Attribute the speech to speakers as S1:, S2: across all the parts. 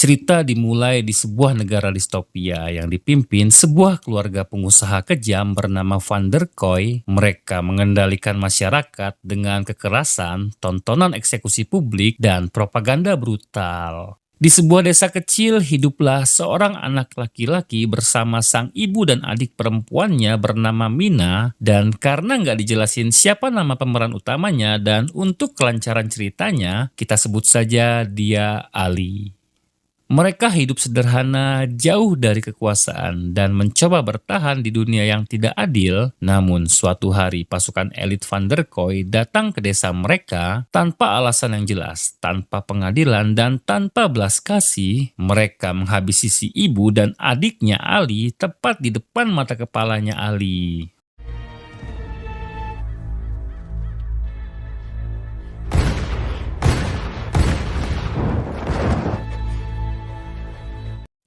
S1: Cerita dimulai di sebuah negara distopia yang dipimpin sebuah keluarga pengusaha kejam bernama Van der Kooi. Mereka mengendalikan masyarakat dengan kekerasan, tontonan eksekusi publik, dan propaganda brutal. Di sebuah desa kecil hiduplah seorang anak laki-laki bersama sang ibu dan adik perempuannya bernama Mina, dan karena nggak dijelasin siapa nama pemeran utamanya dan untuk kelancaran ceritanya, kita sebut saja dia Ali. Mereka hidup sederhana, jauh dari kekuasaan, dan mencoba bertahan di dunia yang tidak adil. Namun suatu hari pasukan elit Van der Kooi datang ke desa mereka tanpa alasan yang jelas, tanpa pengadilan, dan tanpa belas kasih. Mereka menghabisi si ibu dan adiknya Ali tepat di depan mata kepalanya Ali.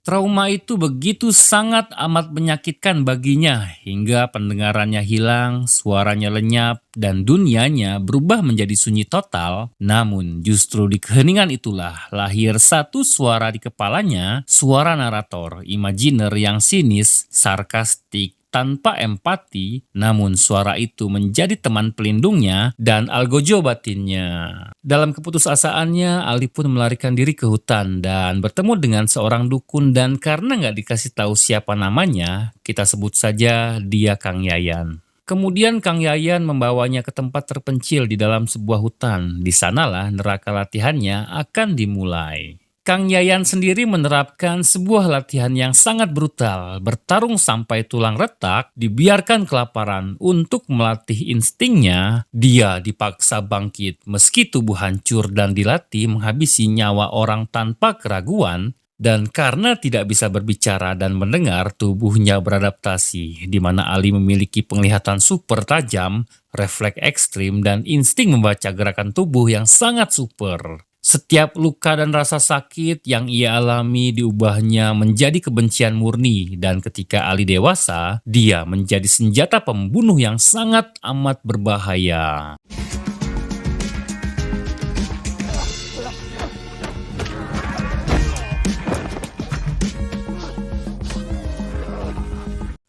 S1: Trauma itu begitu sangat amat menyakitkan baginya hingga pendengarannya hilang, suaranya lenyap, dan dunianya berubah menjadi sunyi total. Namun justru di keheningan itulah lahir satu suara di kepalanya, suara narator, imajiner yang sinis, sarkastik, tanpa empati, namun suara itu menjadi teman pelindungnya dan algojo batinnya. Dalam keputusasaannya, Ali pun melarikan diri ke hutan dan bertemu dengan seorang dukun, dan karena nggak dikasih tahu siapa namanya, kita sebut saja dia Kang Yayan. Kemudian Kang Yayan membawanya ke tempat terpencil di dalam sebuah hutan. Di sanalah neraka latihannya akan dimulai. Kang Yayan sendiri menerapkan sebuah latihan yang sangat brutal, bertarung sampai tulang retak, dibiarkan kelaparan untuk melatih instingnya. Dia dipaksa bangkit meski tubuh hancur dan dilatih menghabisi nyawa orang tanpa keraguan. Dan karena tidak bisa berbicara dan mendengar, tubuhnya beradaptasi, di mana Ali memiliki penglihatan super tajam, refleks ekstrim, dan insting membaca gerakan tubuh yang sangat super. Setiap luka dan rasa sakit yang ia alami diubahnya menjadi kebencian murni, dan ketika Ali dewasa, dia menjadi senjata pembunuh yang sangat amat berbahaya.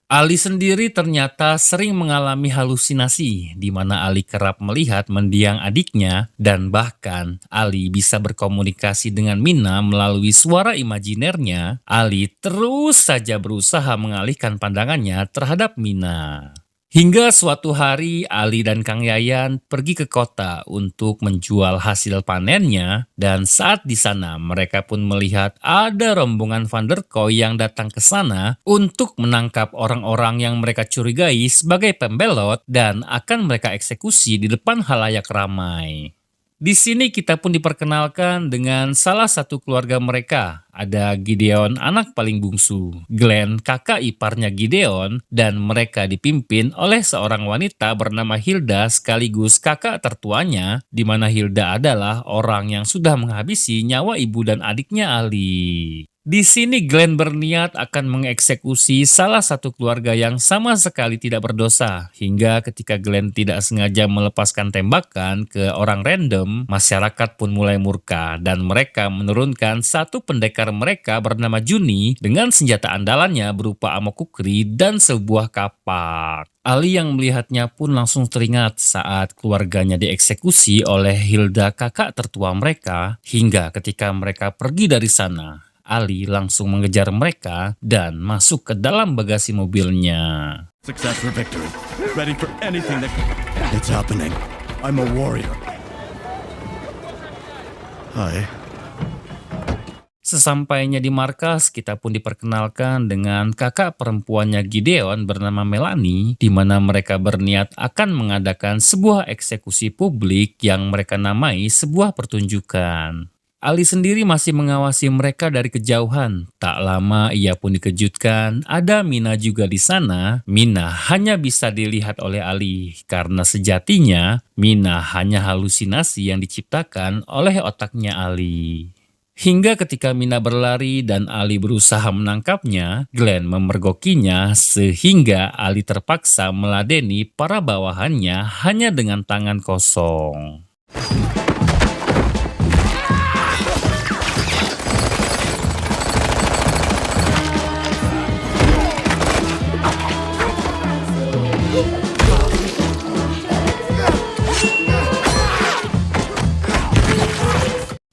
S1: Ali sendiri ternyata sering mengalami halusinasi, di mana Ali kerap melihat mendiang adiknya, dan bahkan Ali bisa berkomunikasi dengan Mina melalui suara imajinernya. Ali terus saja berusaha mengalihkan pandangannya terhadap Mina. Hingga suatu hari Ali dan Kang Yayan pergi ke kota untuk menjual hasil panennya, dan saat di sana mereka pun melihat ada rombongan Van der Kooi yang datang ke sana untuk menangkap orang-orang yang mereka curigai sebagai pembelot dan akan mereka eksekusi di depan halayak ramai. Di sini kita pun diperkenalkan dengan salah satu keluarga mereka. Ada Gideon, anak paling bungsu, Glenn, kakak iparnya Gideon, dan mereka dipimpin oleh seorang wanita bernama Hilda sekaligus kakak tertuanya, di mana Hilda adalah orang yang sudah menghabisi nyawa ibu dan adiknya Ali. Di sini Glenn berniat akan mengeksekusi salah satu keluarga yang sama sekali tidak berdosa, hingga ketika Glenn tidak sengaja melepaskan tembakan ke orang random, masyarakat pun mulai murka dan mereka menurunkan satu pendekar mereka bernama Juni dengan senjata andalannya berupa amokukri dan sebuah kapak. Ali yang melihatnya pun langsung teringat saat keluarganya dieksekusi oleh Hilda, kakak tertua mereka, hingga ketika mereka pergi dari sana, Ali langsung mengejar mereka dan masuk ke dalam bagasi mobilnya.
S2: Success for victory. Ready for anything that... It's happening. I'm a warrior. Hi.
S1: Sesampainya di markas, kita pun diperkenalkan dengan kakak perempuannya Gideon bernama Melanie, di mana mereka berniat akan mengadakan sebuah eksekusi publik yang mereka namai sebuah pertunjukan. Ali sendiri masih mengawasi mereka dari kejauhan. Tak lama ia pun dikejutkan, ada Mina juga di sana. Mina hanya bisa dilihat oleh Ali, karena sejatinya Mina hanya halusinasi yang diciptakan oleh otaknya Ali. Hingga ketika Mina berlari dan Ali berusaha menangkapnya, Glenn memergokinya sehingga Ali terpaksa meladeni para bawahannya hanya dengan tangan kosong.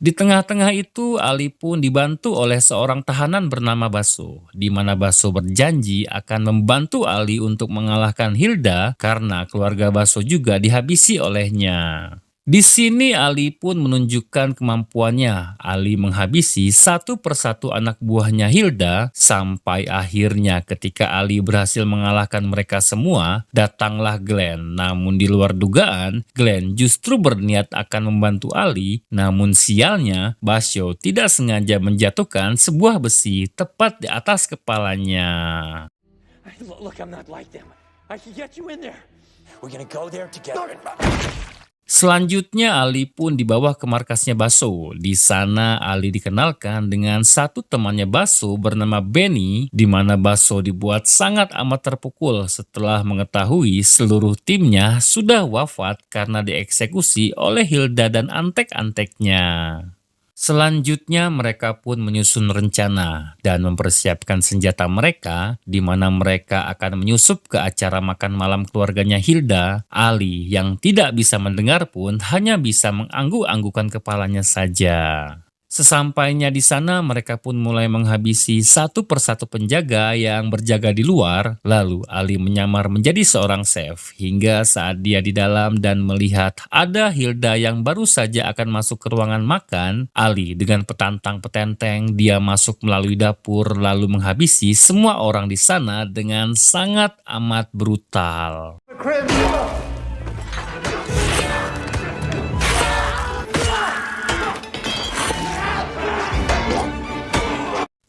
S1: Di tengah-tengah itu, Ali pun dibantu oleh seorang tahanan bernama Baso, di mana Baso berjanji akan membantu Ali untuk mengalahkan Hilda karena keluarga Baso juga dihabisi olehnya. Di sini Ali pun menunjukkan kemampuannya. Ali menghabisi satu persatu anak buahnya Hilda sampai akhirnya ketika Ali berhasil mengalahkan mereka semua, datanglah Glenn. Namun di luar dugaan, Glenn justru berniat akan membantu Ali, namun sialnya Basho tidak sengaja menjatuhkan sebuah besi tepat di atas kepalanya.
S3: Look, I'm not like them. I can get you in there. We're gonna go there together.
S1: Selanjutnya Ali pun dibawa ke markasnya Baso. Di sana Ali dikenalkan dengan satu temannya Baso bernama Benny, di mana Baso dibuat sangat amat terpukul setelah mengetahui seluruh timnya sudah wafat karena dieksekusi oleh Hilda dan antek-anteknya. Selanjutnya mereka pun menyusun rencana dan mempersiapkan senjata mereka, di mana mereka akan menyusup ke acara makan malam keluarganya Hilda. Ali yang tidak bisa mendengar pun hanya bisa mengangguk-anggukan kepalanya saja. Sesampainya di sana, mereka pun mulai menghabisi satu persatu penjaga yang berjaga di luar. Lalu Ali menyamar menjadi seorang chef hingga saat dia di dalam dan melihat ada Hilda yang baru saja akan masuk ke ruangan makan. Ali dengan petantang petenteng dia masuk melalui dapur lalu menghabisi semua orang di sana dengan sangat amat brutal.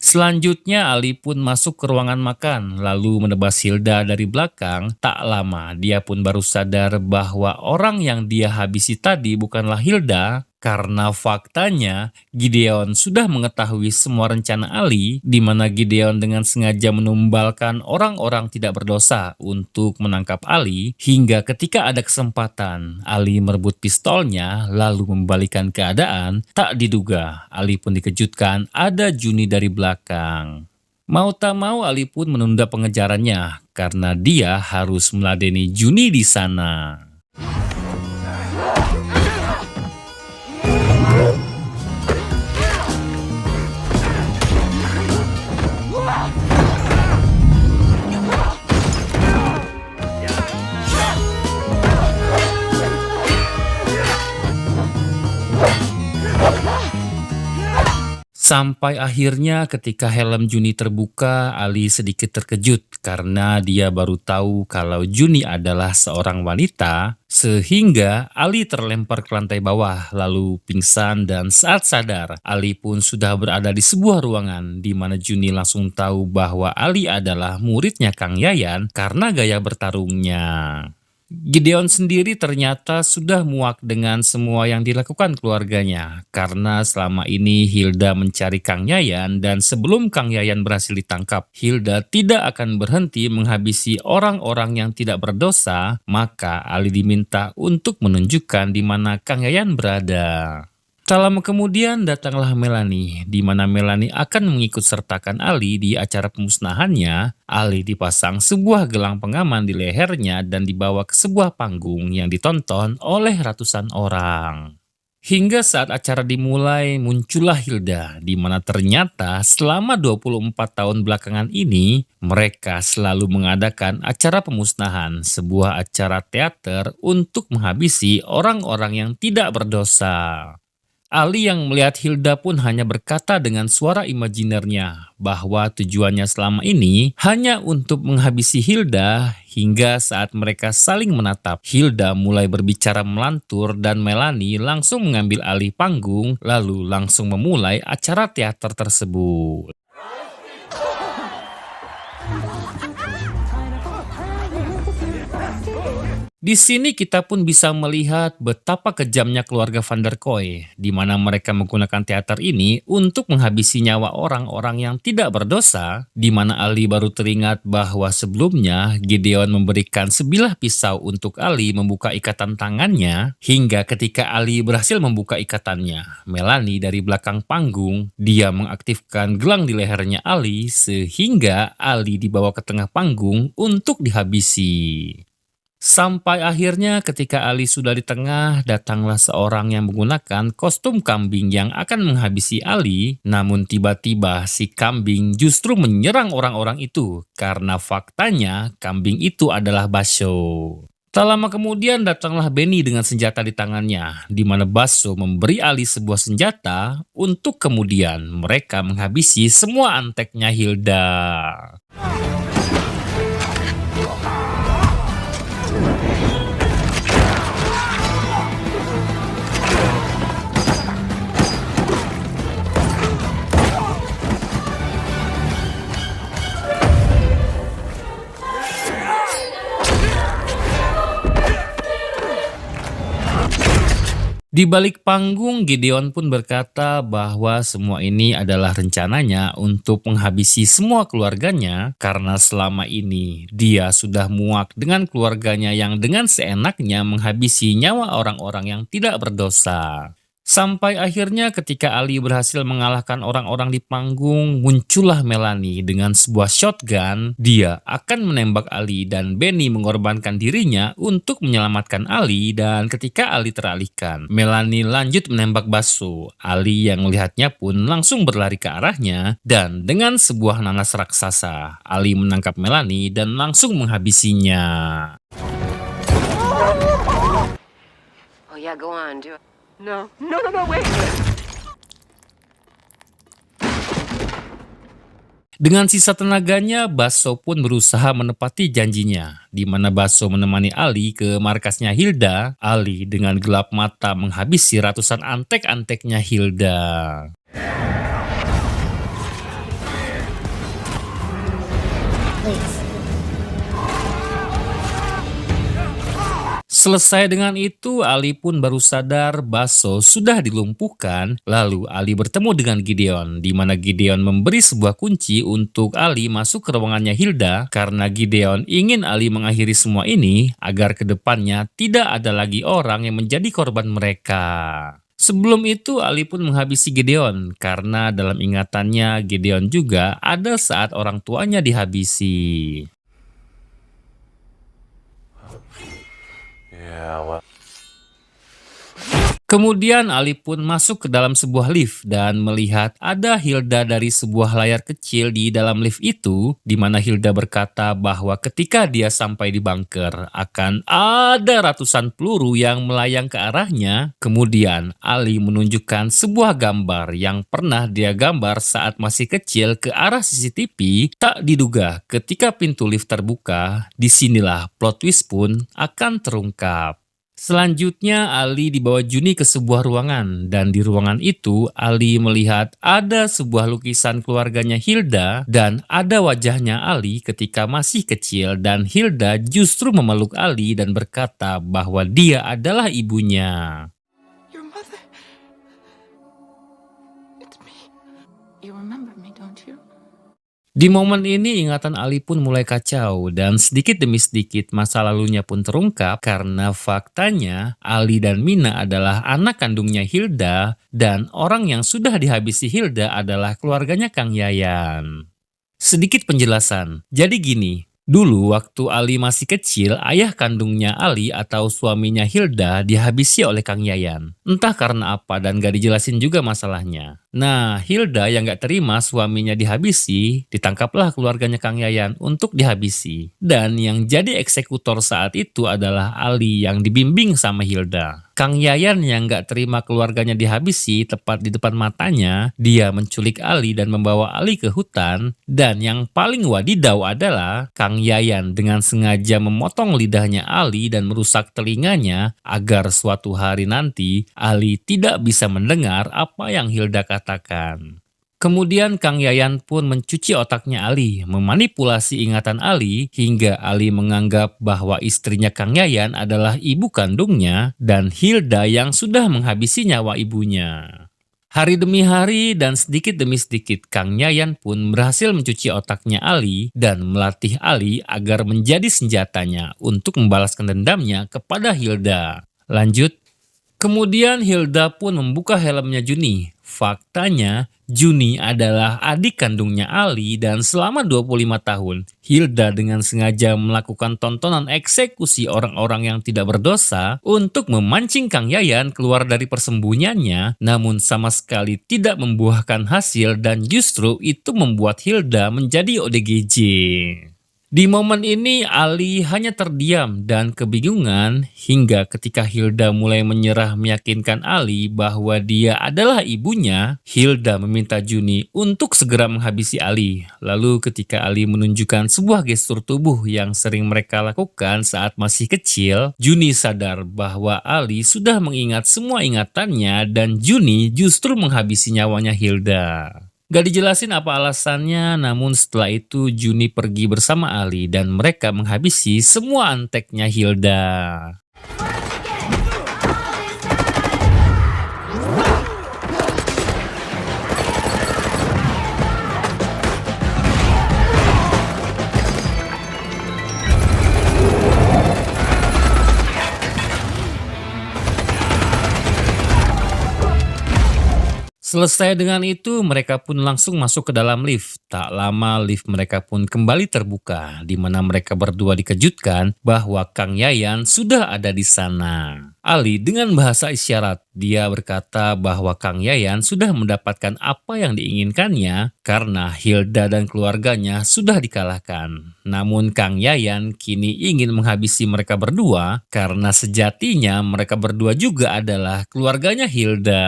S1: Selanjutnya Ali pun masuk ke ruangan makan lalu menebas Hilda dari belakang. Tak lama dia pun baru sadar bahwa orang yang dia habisi tadi bukanlah Hilda. Karena faktanya Gideon sudah mengetahui semua rencana Ali, di mana Gideon dengan sengaja menumbalkan orang-orang tidak berdosa untuk menangkap Ali, hingga ketika ada kesempatan Ali merebut pistolnya lalu membalikan keadaan. Tak diduga Ali pun dikejutkan ada Juni dari belakang. Mau tak mau Ali pun menunda pengejarannya karena dia harus meladeni Juni di sana. Sampai akhirnya ketika helm Juni terbuka, Ali sedikit terkejut karena dia baru tahu kalau Juni adalah seorang wanita, sehingga Ali terlempar ke lantai bawah lalu pingsan dan saat sadar, Ali pun sudah berada di sebuah ruangan di mana Juni langsung tahu bahwa Ali adalah muridnya Kang Yayan karena gaya bertarungnya. Gideon sendiri ternyata sudah muak dengan semua yang dilakukan keluarganya karena selama ini Hilda mencari Kang Yayan dan sebelum Kang Yayan berhasil ditangkap, Hilda tidak akan berhenti menghabisi orang-orang yang tidak berdosa, maka Ali diminta untuk menunjukkan di mana Kang Yayan berada. Tak lama kemudian datanglah Melanie, di mana Melanie akan mengikut sertakan Ali di acara pemusnahannya. Ali dipasang sebuah gelang pengaman di lehernya dan dibawa ke sebuah panggung yang ditonton oleh ratusan orang. Hingga saat acara dimulai muncullah Hilda, di mana ternyata selama 24 tahun belakangan ini mereka selalu mengadakan acara pemusnahan, sebuah acara teater untuk menghabisi orang-orang yang tidak berdosa. Ali yang melihat Hilda pun hanya berkata dengan suara imajinernya bahwa tujuannya selama ini hanya untuk menghabisi Hilda. Hingga saat mereka saling menatap, Hilda mulai berbicara melantur dan Melanie langsung mengambil alih panggung lalu langsung memulai acara teater tersebut. Di sini kita pun bisa melihat betapa kejamnya keluarga Van der Kooi, di mana mereka menggunakan teater ini untuk menghabisi nyawa orang-orang yang tidak berdosa, di mana Ali baru teringat bahwa sebelumnya Gideon memberikan sebilah pisau untuk Ali membuka ikatan tangannya, hingga ketika Ali berhasil membuka ikatannya, Melanie dari belakang panggung, dia mengaktifkan gelang di lehernya Ali sehingga Ali dibawa ke tengah panggung untuk dihabisi. Sampai akhirnya ketika Ali sudah di tengah, datanglah seorang yang menggunakan kostum kambing yang akan menghabisi Ali. Namun tiba-tiba si kambing justru menyerang orang-orang itu karena faktanya kambing itu adalah Basho. Tak lama kemudian datanglah Benny dengan senjata di tangannya, di mana Basho memberi Ali sebuah senjata untuk kemudian mereka menghabisi semua anteknya Hilda. Di balik panggung, Gideon pun berkata bahwa semua ini adalah rencananya untuk menghabisi semua keluarganya karena selama ini dia sudah muak dengan keluarganya yang dengan seenaknya menghabisi nyawa orang-orang yang tidak berdosa. Sampai akhirnya ketika Ali berhasil mengalahkan orang-orang di panggung, muncullah Melanie dengan sebuah shotgun. Dia akan menembak Ali dan Benny mengorbankan dirinya untuk menyelamatkan Ali, dan ketika Ali teralihkan, Melanie lanjut menembak Basho. Ali yang melihatnya pun langsung berlari ke arahnya dan dengan sebuah nanas raksasa, Ali menangkap Melanie dan langsung menghabisinya.
S4: Oh yeah, go on, do it.
S5: No, wait.
S1: Dengan sisa tenaganya, Basho pun berusaha menepati janjinya, di mana Basho menemani Ali ke markasnya Hilda. Ali dengan gelap mata menghabisi ratusan antek-anteknya Hilda. Selesai dengan itu, Ali pun baru sadar Basho sudah dilumpuhkan. Lalu Ali bertemu dengan Gideon, di mana Gideon memberi sebuah kunci untuk Ali masuk ke ruangannya Hilda karena Gideon ingin Ali mengakhiri semua ini agar kedepannya tidak ada lagi orang yang menjadi korban mereka. Sebelum itu Ali pun menghabisi Gideon karena dalam ingatannya Gideon juga ada saat orang tuanya dihabisi. Kemudian Ali pun masuk ke dalam sebuah lift dan melihat ada Hilda dari sebuah layar kecil di dalam lift itu, di mana Hilda berkata bahwa ketika dia sampai di bunker akan ada ratusan peluru yang melayang ke arahnya. Kemudian Ali menunjukkan sebuah gambar yang pernah dia gambar saat masih kecil ke arah CCTV. Tak diduga ketika pintu lift terbuka, disinilah plot twist pun akan terungkap. Selanjutnya Ali dibawa Juni ke sebuah ruangan dan di ruangan itu Ali melihat ada sebuah lukisan keluarganya Hilda dan ada wajahnya Ali ketika masih kecil, dan Hilda justru memeluk Ali dan berkata bahwa dia adalah ibunya.
S5: Your mother. It's me. You remember me, don't you?
S1: Di momen ini ingatan Ali pun mulai kacau dan sedikit demi sedikit masa lalunya pun terungkap karena faktanya Ali dan Mina adalah anak kandungnya Hilda dan orang yang sudah dihabisi Hilda adalah keluarganya Kang Yayan. Sedikit penjelasan, jadi gini. Dulu waktu Ali masih kecil, ayah kandungnya Ali atau suaminya Hilda dihabisi oleh Kang Yayan. Entah karena apa dan gak dijelasin juga masalahnya. Nah, Hilda yang gak terima suaminya dihabisi, ditangkaplah keluarganya Kang Yayan untuk dihabisi. Dan yang jadi eksekutor saat itu adalah Ali yang dibimbing sama Hilda. Kang Yayan yang gak terima keluarganya dihabisi tepat di depan matanya, dia menculik Ali dan membawa Ali ke hutan. Dan yang paling wadidaw adalah Kang Yayan dengan sengaja memotong lidahnya Ali dan merusak telinganya agar suatu hari nanti Ali tidak bisa mendengar apa yang Hilda katakan. Kemudian Kang Yayan pun mencuci otaknya Ali, memanipulasi ingatan Ali hingga Ali menganggap bahwa istrinya Kang Yayan adalah ibu kandungnya dan Hilda yang sudah menghabisi nyawa ibunya. Hari demi hari dan sedikit demi sedikit Kang Yayan pun berhasil mencuci otaknya Ali dan melatih Ali agar menjadi senjatanya untuk membalaskan dendamnya kepada Hilda. Lanjut. Kemudian Hilda pun membuka helmnya Juni. Faktanya Juni adalah adik kandungnya Ali dan selama 25 tahun, Hilda dengan sengaja melakukan tontonan eksekusi orang-orang yang tidak berdosa untuk memancing Kang Yayan keluar dari persembunyiannya, namun sama sekali tidak membuahkan hasil dan justru itu membuat Hilda menjadi ODGJ. Di momen ini Ali hanya terdiam dan kebingungan hingga ketika Hilda mulai menyerah meyakinkan Ali bahwa dia adalah ibunya, Hilda meminta Juni untuk segera menghabisi Ali. Lalu ketika Ali menunjukkan sebuah gestur tubuh yang sering mereka lakukan saat masih kecil, Juni sadar bahwa Ali sudah mengingat semua ingatannya dan Juni justru menghabisi nyawanya Hilda. Gak dijelasin apa alasannya, namun setelah itu Juni pergi bersama Ali dan mereka menghabisi semua anteknya Hilda. Selesai dengan itu, mereka pun langsung masuk ke dalam lift. Tak lama lift mereka pun kembali terbuka, di mana mereka berdua dikejutkan bahwa Kang Yayan sudah ada di sana. Ali dengan bahasa isyarat, dia berkata bahwa Kang Yayan sudah mendapatkan apa yang diinginkannya karena Hilda dan keluarganya sudah dikalahkan. Namun Kang Yayan kini ingin menghabisi mereka berdua karena sejatinya mereka berdua juga adalah keluarganya Hilda.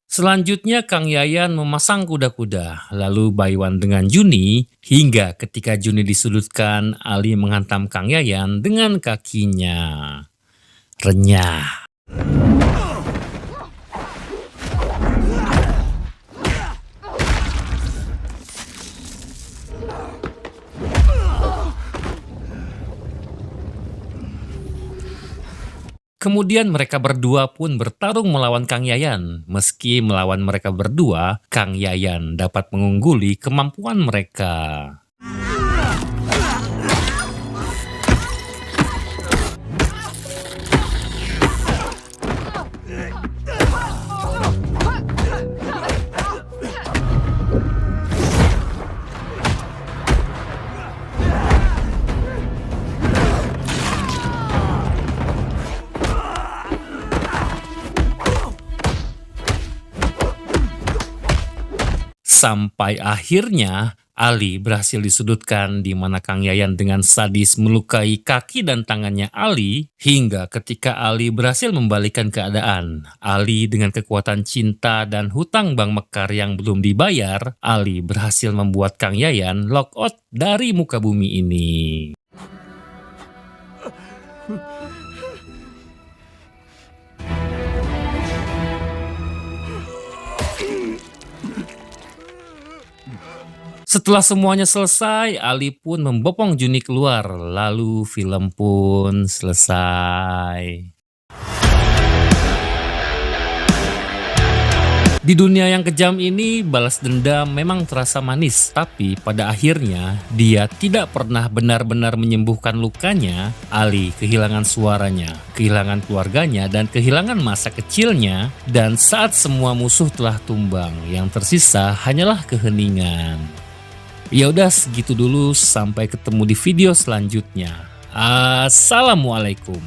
S1: Selanjutnya Kang Yayan memasang kuda-kuda, lalu Baiwan dengan Juni, hingga ketika Juni disudutkan, Ali menghantam Kang Yayan dengan kakinya. Renyah. Kemudian mereka berdua pun bertarung melawan Kang Yayan. Meski melawan mereka berdua, Kang Yayan dapat mengungguli kemampuan mereka. Sampai akhirnya Ali berhasil disudutkan di mana Kang Yayan dengan sadis melukai kaki dan tangannya Ali hingga ketika Ali berhasil membalikkan keadaan. Ali dengan kekuatan cinta dan hutang Bang Mekar yang belum dibayar, Ali berhasil membuat Kang Yayan lock out dari muka bumi ini. Setelah semuanya selesai, Ali pun membopong Juni keluar, lalu film pun selesai. Di dunia yang kejam ini, balas dendam memang terasa manis, tapi pada akhirnya dia tidak pernah benar-benar menyembuhkan lukanya. Ali kehilangan suaranya, kehilangan keluarganya, dan kehilangan masa kecilnya. Dan saat semua musuh telah tumbang, yang tersisa hanyalah keheningan. Ya udah segitu dulu, sampai ketemu di video selanjutnya. Assalamualaikum.